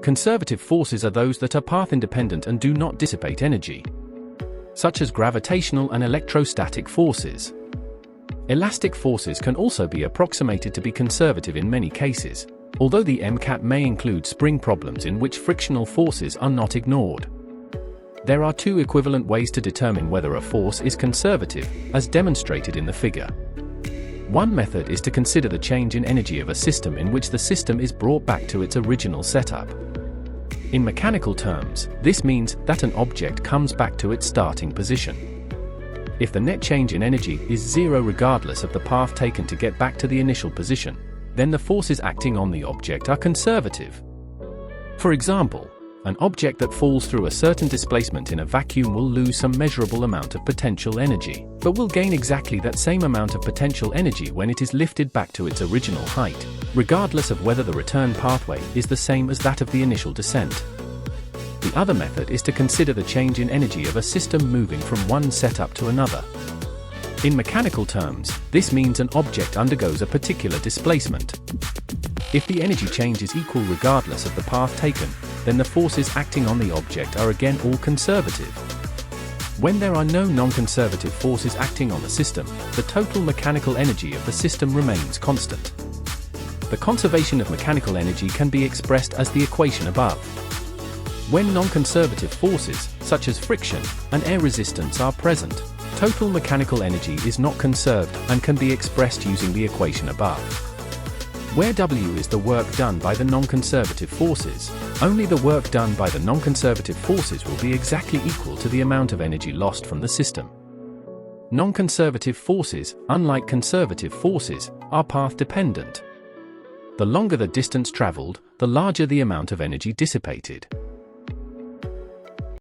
Conservative forces are those that are path-independent and do not dissipate energy, such as gravitational and electrostatic forces. Elastic forces can also be approximated to be conservative in many cases, although the MCAT may include spring problems in which frictional forces are not ignored. There are two equivalent ways to determine whether a force is conservative, as demonstrated in the figure. One method is to consider the change in energy of a system in which the system is brought back to its original setup. In mechanical terms, this means that an object comes back to its starting position. If the net change in energy is zero regardless of the path taken to get back to the initial position, then the forces acting on the object are conservative. For example, an object that falls through a certain displacement in a vacuum will lose some measurable amount of potential energy, but will gain exactly that same amount of potential energy when it is lifted back to its original height, regardless of whether the return pathway is the same as that of the initial descent. The other method is to consider the change in energy of a system moving from one setup to another. In mechanical terms, this means an object undergoes a particular displacement. If the energy change is equal regardless of the path taken, then the forces acting on the object are again all conservative. When there are no non-conservative forces acting on the system, the total mechanical energy of the system remains constant. The conservation of mechanical energy can be expressed as the equation above. When non-conservative forces, such as friction and air resistance, are present, total mechanical energy is not conserved and can be expressed using the equation above. Where W is the work done by the non-conservative forces, only the work done by the non-conservative forces will be exactly equal to the amount of energy lost from the system. Non-conservative forces, unlike conservative forces, are path-dependent. The longer the distance traveled, the larger the amount of energy dissipated.